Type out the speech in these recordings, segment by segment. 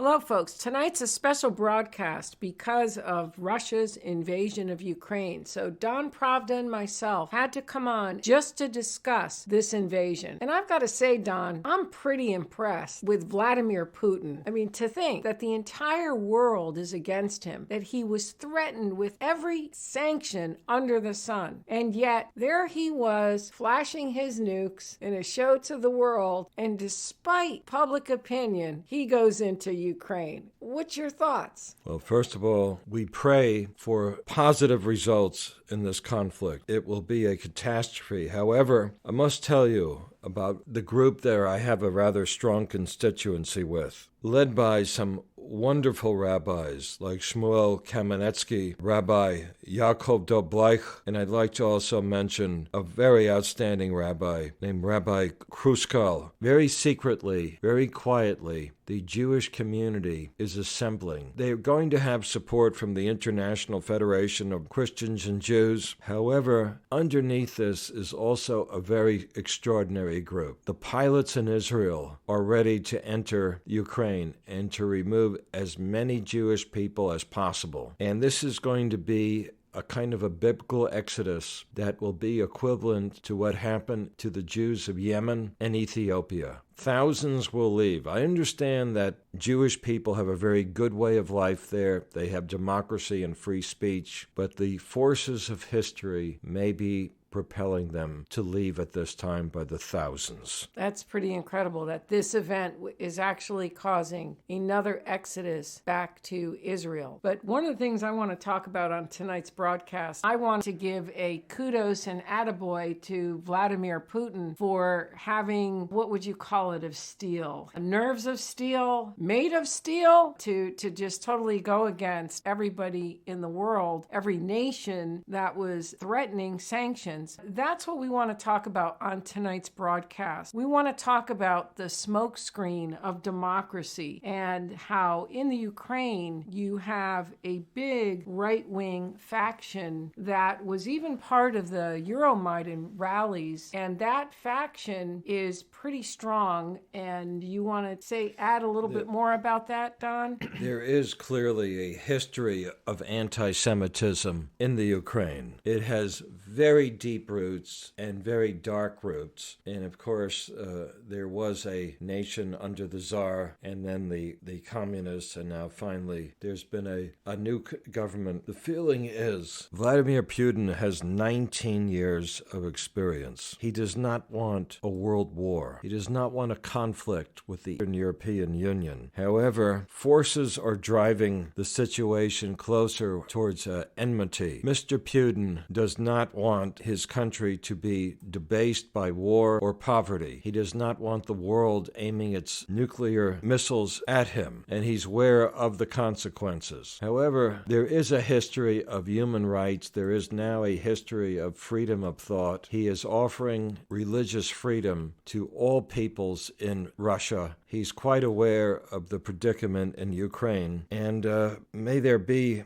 Hello, folks. Tonight's a special broadcast because of Russia's invasion of Ukraine. So Don Pravda and myself had to come on just to discuss this invasion. And I've got to say, Don, I'm pretty impressed with Vladimir Putin. I mean, to think that the entire world is against him, that he was threatened with every sanction under the sun. And yet, there he was, flashing his nukes in a show to the world. And despite public opinion, he goes into Ukraine. What's your thoughts? Well, first of all, we pray for positive results in this conflict. It will be a catastrophe. However, I must tell you about the group there I have a rather strong constituency with, led by some wonderful rabbis like Shmuel Kamenetsky, Rabbi Yaakov Dobleich, and I'd like to also mention a very outstanding rabbi named Rabbi Kruskal. Very secretly, very quietly, the Jewish community is assembling. They're going to have support from the International Federation of Christians and Jews. However, underneath this is also a very extraordinary group. The pilots in Israel are ready to enter Ukraine and to remove as many Jewish people as possible. And this is going to be a kind of a biblical exodus that will be equivalent to what happened to the Jews of Yemen and Ethiopia. Thousands will leave. I understand that Jewish people have a very good way of life there. They have democracy and free speech, but the forces of history may be propelling them to leave at this time by the thousands. That's pretty incredible that this event is actually causing another exodus back to Israel. But one of the things I want to talk about on tonight's broadcast, I want to give a kudos and attaboy to Vladimir Putin for having, what would you call it, of steel? Nerves of steel, made of steel, to just totally go against everybody in the world, every nation that was threatening sanctions. That's what we want to talk about on tonight's broadcast. We want to talk about the smokescreen of democracy and how in the Ukraine you have a big right-wing faction that was even part of the Euromaidan rallies, and that faction is pretty strong. And you want to add a little bit more about that, Don? There is clearly a history of anti-Semitism in the Ukraine. It has very deep roots and very dark roots. And of course, there was a nation under the Tsar and then the communists, and now finally there's been a new government. The feeling is Vladimir Putin has 19 years of experience. He does not want a world war. He does not want a conflict with the European Union. However, forces are driving the situation closer towards enmity. Mr. Putin does not want his country to be debased by war or poverty. He does not want the world aiming its nuclear missiles at him, and he's aware of the consequences. However, there is a history of human rights. There is now a history of freedom of thought. He is offering religious freedom to all peoples in Russia. He's quite aware of the predicament in Ukraine, and may there be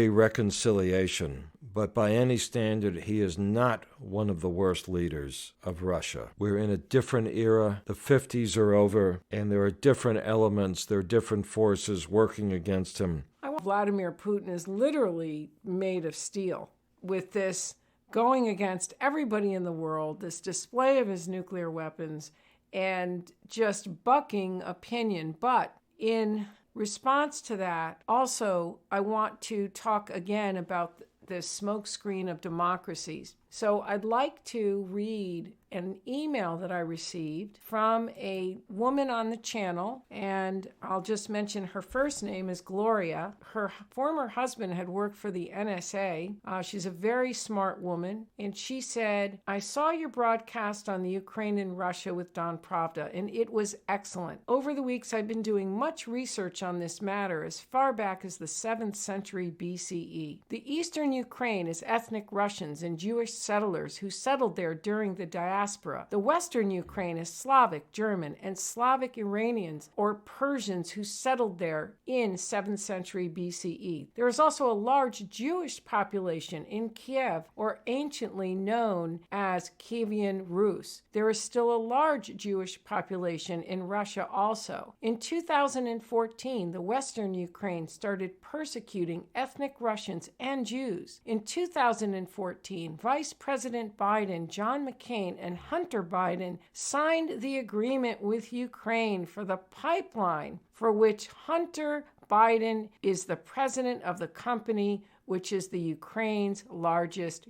reconciliation. But by any standard, he is not one of the worst leaders of Russia. We're in a different era. The 50s are over, and there are different elements, there are different forces working against him. Vladimir Putin is literally made of steel with this going against everybody in the world, this display of his nuclear weapons, and just bucking opinion. But in response to that, also, I want to talk again about this smokescreen of democracies. So I'd like to read an email that I received from a woman on the channel, and I'll just mention her first name is Gloria. Her former husband had worked for the NSA. She's a very smart woman, and she said, "I saw your broadcast on the Ukraine and Russia with Don Pravda, and it was excellent. Over the weeks, I've been doing much research on this matter as far back as the 7th century BCE. The eastern Ukraine is ethnic Russians and Jewish settlers who settled there during the diaspora diaspora. The western Ukraine is Slavic, German, and Slavic Iranians or Persians who settled there in 7th century BCE. There is also a large Jewish population in Kiev, or anciently known as Kievan Rus. There is still a large Jewish population in Russia also. In 2014, the western Ukraine started persecuting ethnic Russians and Jews. In 2014, Vice President Biden, John McCain, and Hunter Biden signed the agreement with Ukraine for the pipeline for which Hunter Biden is the president of the company, which is the Ukraine's largest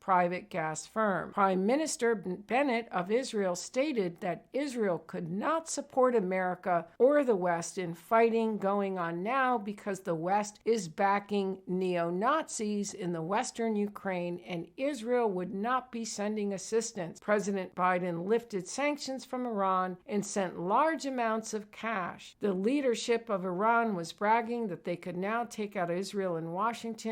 private gas firm. Prime Minister Bennett of Israel stated that Israel could not support America or the West in fighting going on now because the West is backing neo-Nazis in the western Ukraine and Israel would not be sending assistance. President Biden lifted sanctions from Iran and sent large amounts of cash. The leadership of Iran was bragging that they could now take out Israel and Washington.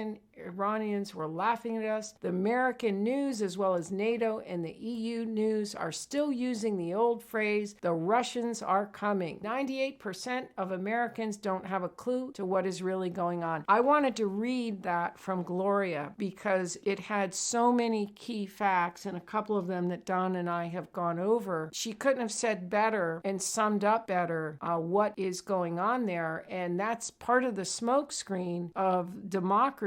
Iranians were laughing at us. The American news, as well as NATO and the EU news, are still using the old phrase, the Russians are coming. 98% of Americans don't have a clue to what is really going on. I wanted to read that from Gloria because it had so many key facts, and a couple of them that Don and I have gone over. She couldn't have said better and summed up better what is going on there, and that's part of the smokescreen of democracy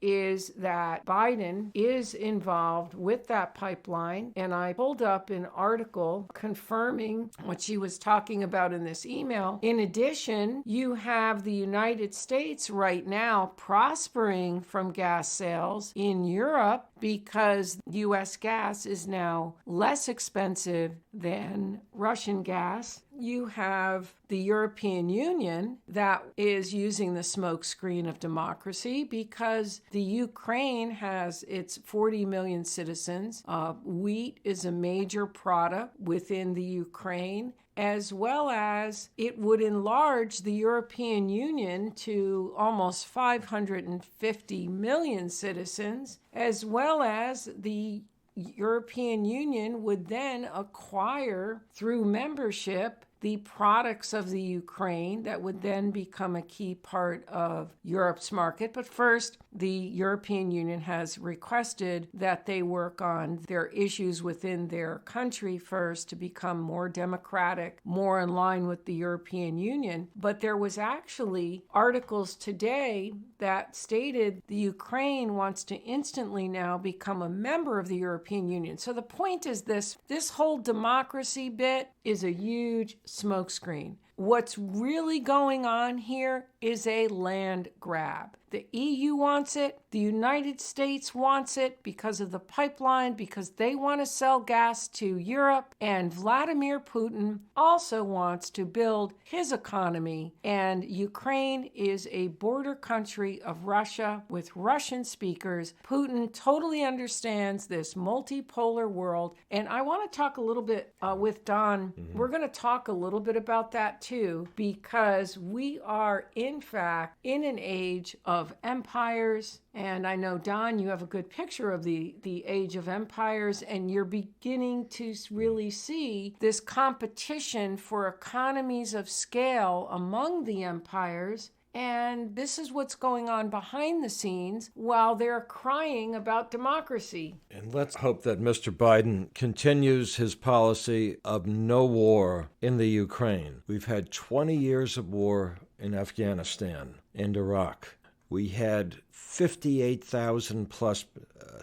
is that Biden is involved with that pipeline. And I pulled up an article confirming what she was talking about in this email. In addition, you have the United States right now prospering from gas sales in Europe because U.S. gas is now less expensive than Russian gas. You have the European Union that is using the smokescreen of democracy because the Ukraine has its 40 million citizens. Wheat is a major product within the Ukraine, as well as it would enlarge the European Union to almost 550 million citizens, as well as the European Union would then acquire through membership the products of the Ukraine that would then become a key part of Europe's market. But first, the European Union has requested that they work on their issues within their country first to become more democratic, more in line with the European Union. But there was actually articles today that stated the Ukraine wants to instantly now become a member of the European Union. So the point is this whole democracy bit is a huge smokescreen. What's really going on here is a land grab. The EU wants it. The United States wants it because of the pipeline, because they want to sell gas to Europe. And Vladimir Putin also wants to build his economy. And Ukraine is a border country of Russia with Russian speakers. Putin totally understands this multipolar world. And I want to talk a little bit with Don. We're going to talk a little bit about that too, because we are in fact in an age of empires. And I know, Don, you have a good picture of the age of empires, and you're beginning to really see this competition for economies of scale among the empires. And this is what's going on behind the scenes while they're crying about democracy. And let's hope that Mr. Biden continues his policy of no war in the Ukraine. We've had 20 years of war in Afghanistan and Iraq. We had 58,000 plus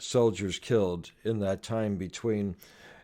soldiers killed in that time between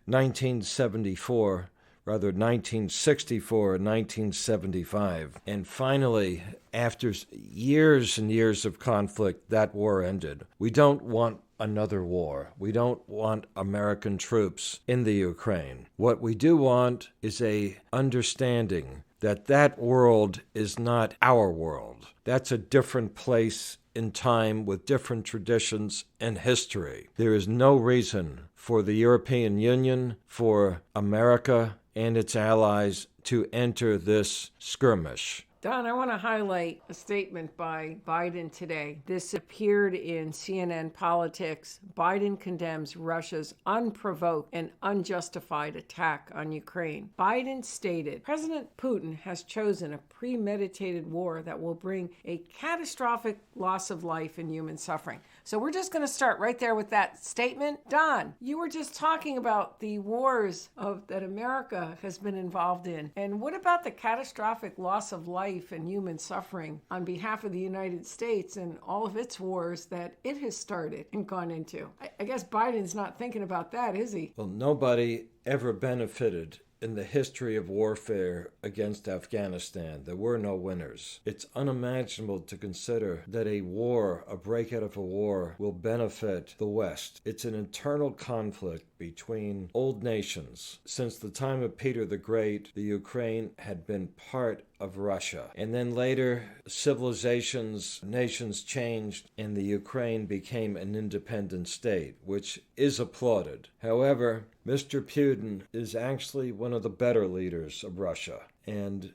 1964 rather 1964 and 1975. And finally, after years and years of conflict, that war ended. We don't want another war. We don't want American troops in the Ukraine. What we do want is a understanding that that world is not our world. That's a different place in time with different traditions and history. There is no reason for the European Union, for America and its allies to enter this skirmish. Don, I want to highlight a statement by Biden today. This appeared in CNN Politics. Biden condemns Russia's unprovoked and unjustified attack on Ukraine. Biden stated, President Putin has chosen a premeditated war that will bring a catastrophic loss of life and human suffering. So we're just going to start right there with that statement. Don, you were just talking about the wars that America has been involved in. And what about the catastrophic loss of life and human suffering on behalf of the United States and all of its wars that it has started and gone into? I guess Biden's not thinking about that, is he? Well, nobody ever benefited in the history of warfare against Afghanistan. There were no winners. It's unimaginable to consider that a breakout of a war, will benefit the West. It's an internal conflict between old nations. Since the time of Peter the Great, the Ukraine had been part of Russia. And then later, nations changed, and the Ukraine became an independent state, which is applauded. However, Mr. Putin is actually one of the better leaders of Russia. And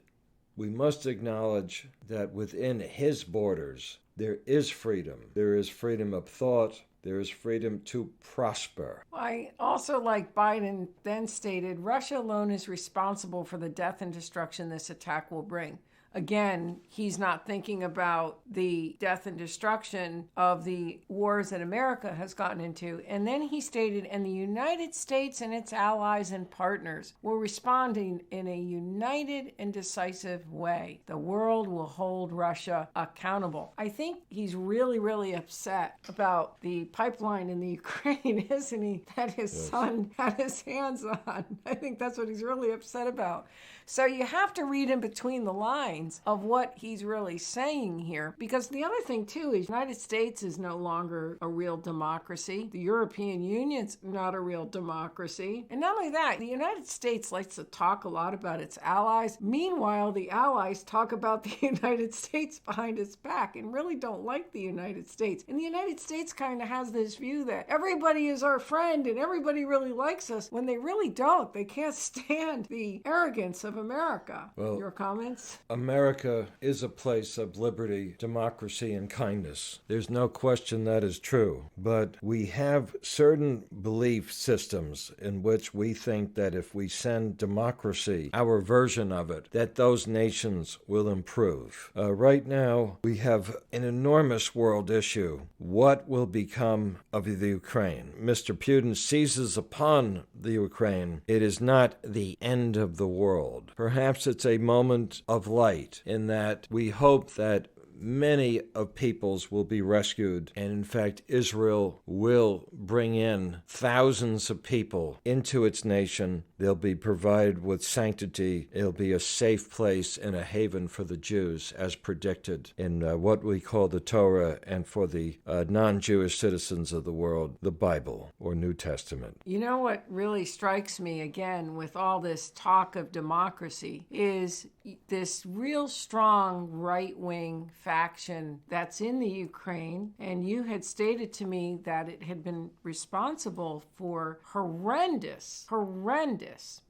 we must acknowledge that within his borders, there is freedom. There is freedom of thought. There is freedom to prosper. I also, like Biden then stated, Russia alone is responsible for the death and destruction this attack will bring. Again, he's not thinking about the death and destruction of the wars that America has gotten into. And then he stated, and the United States and its allies and partners were responding in a united and decisive way. The world will hold Russia accountable. I think he's really, really upset about the pipeline in the Ukraine, isn't he? That his son had his hands on. I think that's what he's really upset about. So you have to read in between the lines of what he's really saying here. Because the other thing, too, is the United States is no longer a real democracy. The European Union's not a real democracy. And not only that, the United States likes to talk a lot about its allies. Meanwhile, the allies talk about the United States behind its back and really don't like the United States. And the United States kind of has this view that everybody is our friend and everybody really likes us, when they really don't. They can't stand the arrogance of America. Well, your comments? America is a place of liberty, democracy, and kindness. There's no question that is true. But we have certain belief systems in which we think that if we send democracy, our version of it, that those nations will improve. Right now, we have an enormous world issue. What will become of the Ukraine? Mr. Putin seizes upon the Ukraine. It is not the end of the world. Perhaps it's a moment of light in that we hope that many of peoples will be rescued, and in fact Israel will bring in thousands of people into its nation. They'll be provided with sanctity. It'll be a safe place and a haven for the Jews, as predicted in what we call the Torah, and for the non-Jewish citizens of the world, the Bible or New Testament. You know what really strikes me, again, with all this talk of democracy, is this real strong right-wing faction that's in the Ukraine. And you had stated to me that it had been responsible for horrendous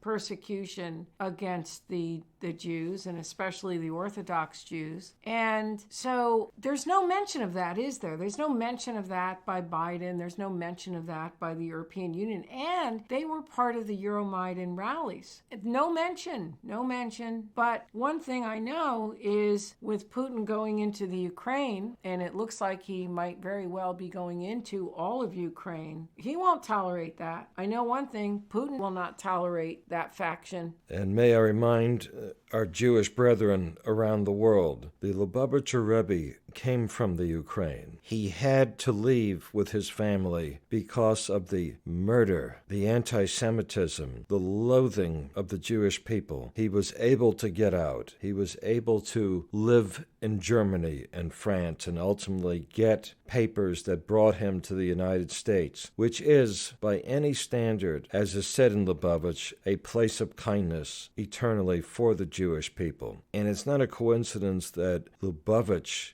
persecution against the Jews, and especially the Orthodox Jews. And so there's no mention of that, is there? There's no mention of that by Biden. There's no mention of that by the European Union. And they were part of the Euromaidan rallies. No mention. But one thing I know is, with Putin going into the Ukraine, and it looks like he might very well be going into all of Ukraine, he won't tolerate that. I know one thing, Putin will not tolerate that faction. And may I remind our Jewish brethren around the world, the Lubavitcher Rebbe came from the Ukraine. He had to leave with his family because of the murder, the anti-Semitism, the loathing of the Jewish people. He was able to get out. He was able to live in Germany and France and ultimately get papers that brought him to the United States, which is, by any standard, as is said in Lubavitch, a place of kindness eternally for the Jewish people. And it's not a coincidence that Lubavitch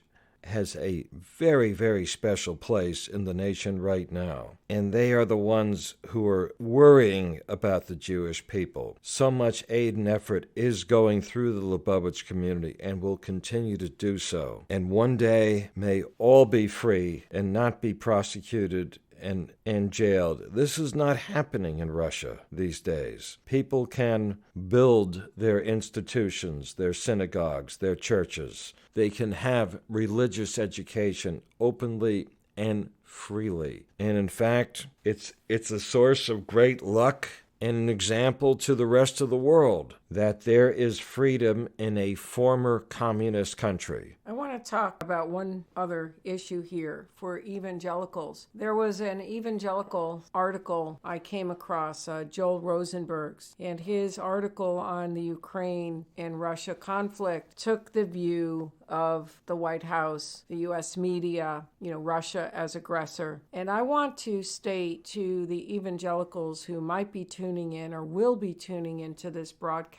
has a very, very special place in the nation right now. And they are the ones who are worrying about the Jewish people. So much aid and effort is going through the Lubavitch community and will continue to do so. And one day may all be free and not be prosecuted and jailed. This is not happening in Russia these days. People can build their institutions, their synagogues, their churches. They can have religious education openly and freely. And in fact, it's a source of great luck and an example to the rest of the world that there is freedom in a former communist country. I want to talk about one other issue here for evangelicals. There was an evangelical article I came across, Joel Rosenberg's, and his article on the Ukraine and Russia conflict took the view of the White House, the U.S. media, Russia as aggressor. And I want to state to the evangelicals who might be tuning in or will be tuning into this broadcast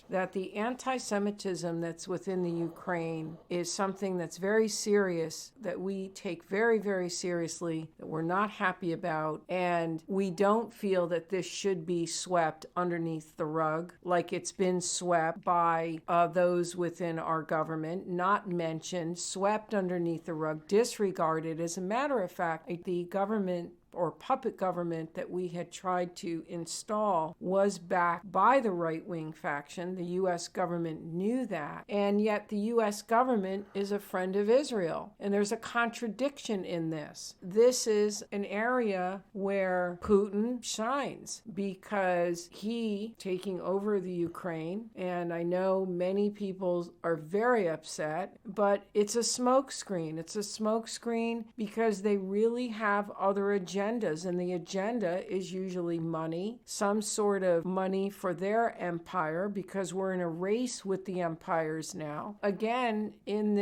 that the anti-Semitism that's within the Ukraine is something that's very serious, that we take very, very seriously, that we're not happy about, and we don't feel that this should be swept underneath the rug like it's been swept by those within our government, not mentioned, swept underneath the rug, disregarded. As a matter of fact, the government or puppet government that we had tried to install was backed by the right-wing faction. The U.S. government knew that, and yet the U.S. government is a friend of Israel. And there's a contradiction in this. This is an area where Putin shines because he taking over the Ukraine, and I know many people are very upset, but it's a smokescreen. It's a smokescreen because they really have other agendas, and the agenda is usually money, some sort of money for their empire, because we're in a race with the empires now. Again, in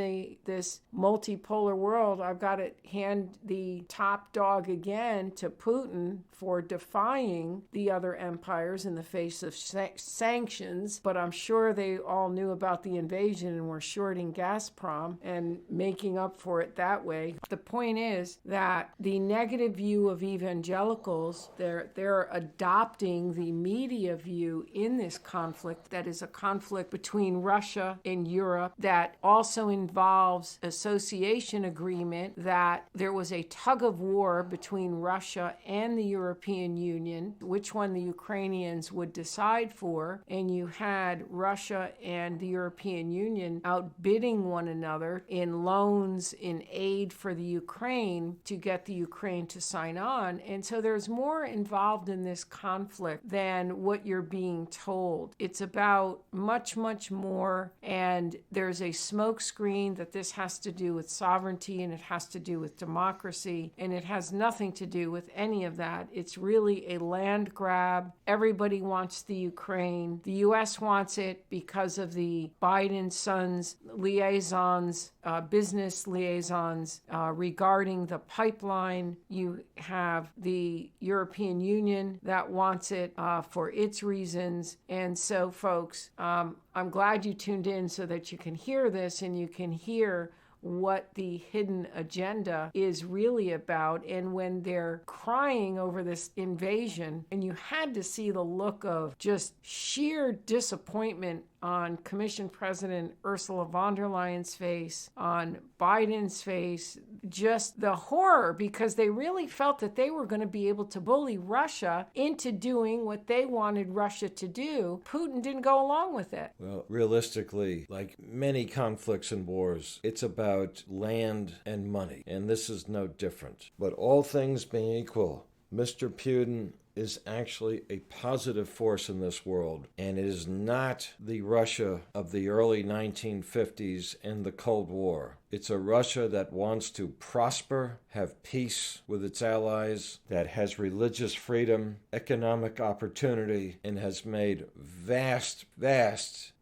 this multipolar world, I've got to hand the top dog again to Putin for defying the other empires in the face of sanctions, but I'm sure they all knew about the invasion and were shorting Gazprom and making up for it that way. The point is that the negative view of evangelicals, they're adopting the media view in this conflict that is a conflict between Russia and Europe that also involves association agreement, that there was a tug of war between Russia and the European Union, which one the Ukrainians would decide for, and you had Russia and the European Union outbidding one another in loans, in aid for the Ukraine to get the Ukraine to sign on. And so there's more involved in this conflict than what you're being told. It's about much, much more, and there's a smokescreen that this has to do with sovereignty and it has to do with democracy, and it has nothing to do with any of that. It's really a land grab. Everybody wants the Ukraine. The U.S. wants it because of the Biden sons liaisons, business liaisons regarding the pipeline. You have the European Union that wants it for its reasons. And so, folks, I'm glad you tuned in so that you can hear this and you can hear what the hidden agenda is really about. And when they're crying over this invasion, and you had to see the look of just sheer disappointment on Commission President Ursula von der Leyen's face, on Biden's face, just the horror, because they really felt that they were going to be able to bully Russia into doing what they wanted Russia to do. Putin didn't go along with it. Well, realistically, like many conflicts and wars, it's about land and money, and this is no different. But all things being equal, Mr. Putin is actually a positive force in this world, and it is not the Russia of the early 1950s and the Cold War. It's a Russia that wants to prosper, have peace with its allies, that has religious freedom, economic opportunity, and has made vast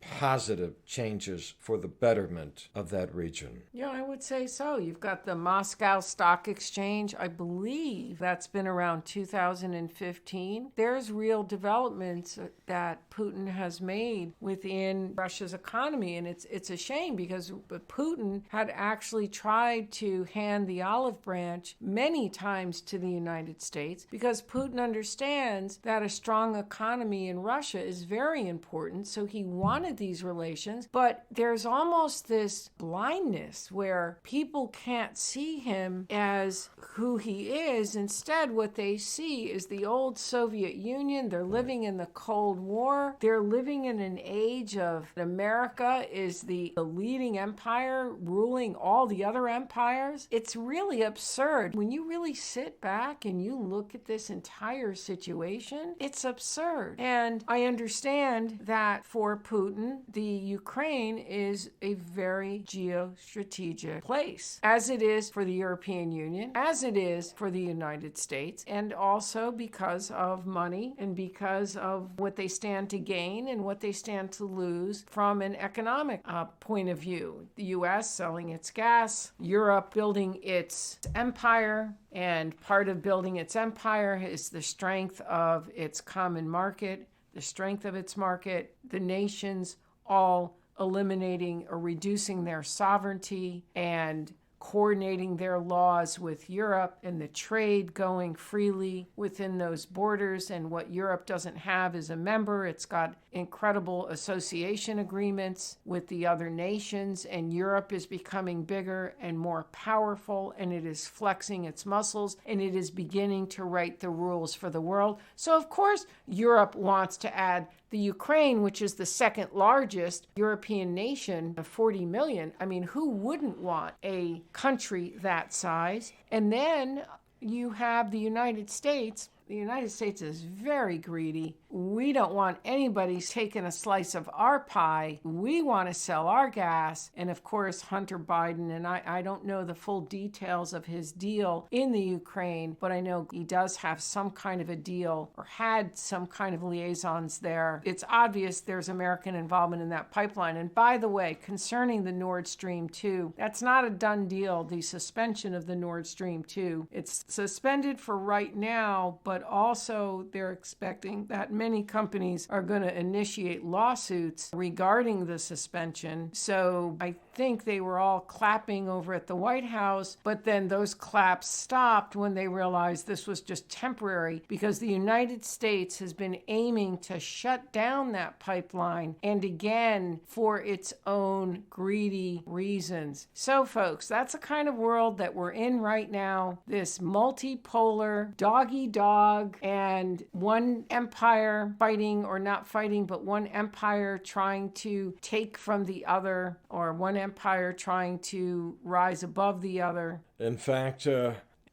positive changes for the betterment of that region. Yeah, I would say so. You've got the Moscow Stock Exchange. I believe that's been around 2015. There's real developments that Putin has made within Russia's economy, and it's a shame because Putin had actually tried to hand the olive branch many times to the United States because Putin understands that a strong economy in Russia is very important. So he wanted these relations, but there's almost this blindness where people can't see him as who he is. Instead, what they see is the old Soviet Union. They're living in the Cold War. They're living in an age of America is the leading empire ruling all the other empires. It's really absurd. When you really sit back and you look at this entire situation, it's absurd. And I understand that for Putin, the Ukraine is a very geostrategic place, as it is for the European Union, as it is for the United States, and also because of money and because of what they stand to gain and what they stand to lose from an economic point of view. The U.S. selling its gas, Europe building its empire, and part of building its empire is the strength of its common market, the strength of its market, the nations all eliminating or reducing their sovereignty and coordinating their laws with Europe, and the trade going freely within those borders. And what Europe doesn't have is a member. It's got incredible association agreements with the other nations, and Europe is becoming bigger and more powerful, and it is flexing its muscles, and it is beginning to write the rules for the world. So of course Europe wants to add the Ukraine, which is the second largest European nation of 40 million. I mean, who wouldn't want a country that size? And then you have the United States. The United States is very greedy. We don't want anybody taking a slice of our pie. We want to sell our gas. And of course, Hunter Biden, and I don't know the full details of his deal in the Ukraine, but I know he does have some kind of a deal or had some kind of liaisons there. It's obvious there's American involvement in that pipeline. And by the way, concerning the Nord Stream 2, that's not a done deal, the suspension of the Nord Stream 2. It's suspended for right now, but also they're expecting that many companies are going to initiate lawsuits regarding the suspension. So I think they were all clapping over at the White House, but then those claps stopped when they realized this was just temporary because the United States has been aiming to shut down that pipeline, and again, for its own greedy reasons. So folks, that's the kind of world that we're in right now, this multipolar dog-eat-dog, and one empire fighting or not fighting, but one empire trying to take from the other, or one empire trying to rise above the other. In fact,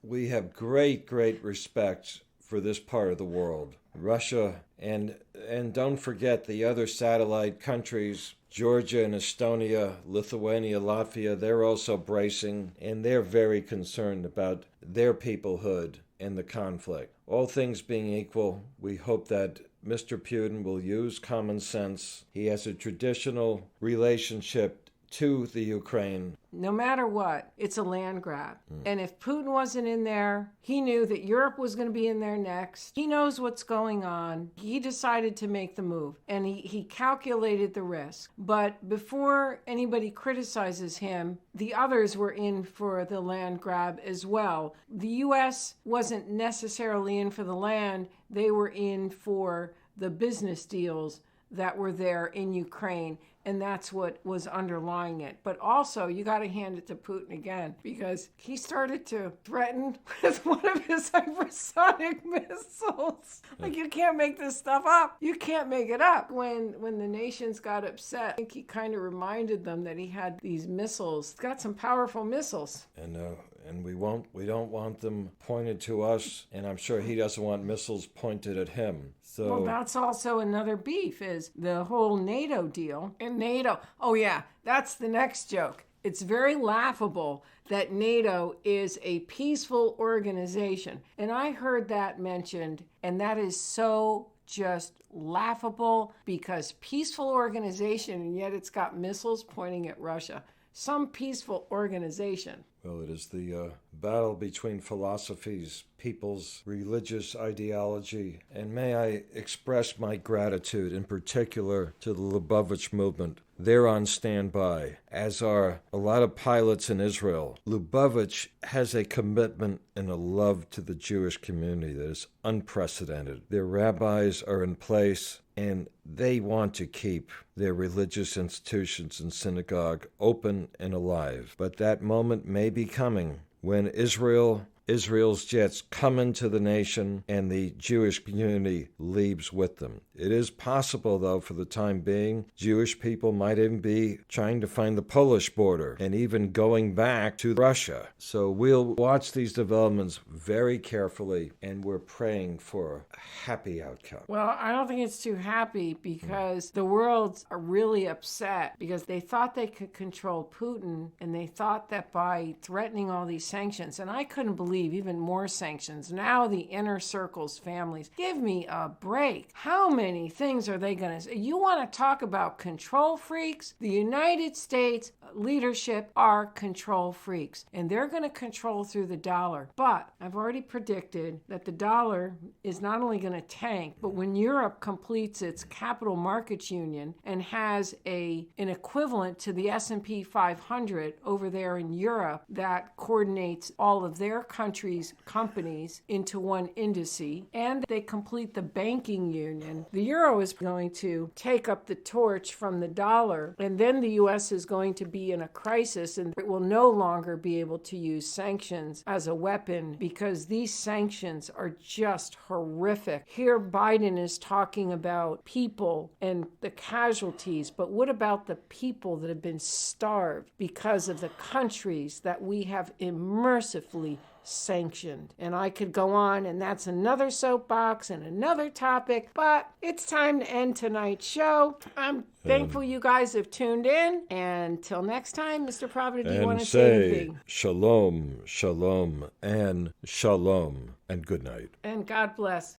we have great respect for this part of the world, Russia, and don't forget the other satellite countries, Georgia and Estonia, Lithuania, Latvia. They're also bracing, and they're very concerned about their peoplehood and the conflict. All things being equal, we hope that Mr. Putin will use common sense. He has a traditional relationship to the Ukraine. No matter what, it's a land grab. And if Putin wasn't in there, he knew that Europe was going to be in there next. He knows what's going on. He decided to make the move, and he calculated the risk. But before anybody criticizes him, the others were in for the land grab as well. The U.S. wasn't necessarily in for the land. They were in for the business deals that were there in Ukraine. And that's what was underlying it. But also, you got to hand it to Putin again, because he started to threaten with one of his hypersonic missiles. Like, you can't make this stuff up. You can't make it up. When the nations got upset, I think he kind of reminded them that he had these missiles. He's got some powerful missiles. And we don't want them pointed to us, and I'm sure he doesn't want missiles pointed at him. So well, that's also another beef, is the whole NATO deal. And NATO, oh yeah, that's the next joke. It's very laughable that NATO is a peaceful organization. And I heard that mentioned, and that is so just laughable, because peaceful organization, and yet it's got missiles pointing at Russia. Some peaceful organization. Well, it is the battle between philosophies, people's religious ideology. And may I express my gratitude in particular to the Lubavitch movement They're on standby, as are a lot of pilots in Israel. Lubavitch has a commitment and a love to the Jewish community that is unprecedented. Their rabbis are in place, and they want to keep their religious institutions and synagogue open and alive. But that moment may be coming when Israel's jets come into the nation and the Jewish community leaves with them. It is possible, though, for the time being, Jewish people might even be trying to find the Polish border and even going back to Russia. So we'll watch these developments very carefully, and we're praying for a happy outcome. Well, I don't think it's too happy because the world's really upset because they thought they could control Putin, and they thought that by threatening all these sanctions, and I couldn't believe even more sanctions. Now the inner circle's families. Give me a break. How many things are they going to say? You want to talk about control freaks? The United States leadership are control freaks, and they're going to control through the dollar. But I've already predicted that the dollar is not only going to tank, but when Europe completes its capital markets union and has an equivalent to the S&P 500 over there in Europe that coordinates all of their countries' companies into one indice, and they complete the banking union, the euro is going to take up the torch from the dollar, and then the U.S. is going to be in a crisis, and it will no longer be able to use sanctions as a weapon because these sanctions are just horrific. Here Biden is talking about people and the casualties, but what about the people that have been starved because of the countries that we have immersively sanctioned? And I could go on, and that's another soapbox and another topic, but it's time to end tonight's show. I'm thankful you guys have tuned in, and till next time, Mr. Prophet, do you want to say anything? Shalom, shalom, and shalom, and good night. And God bless.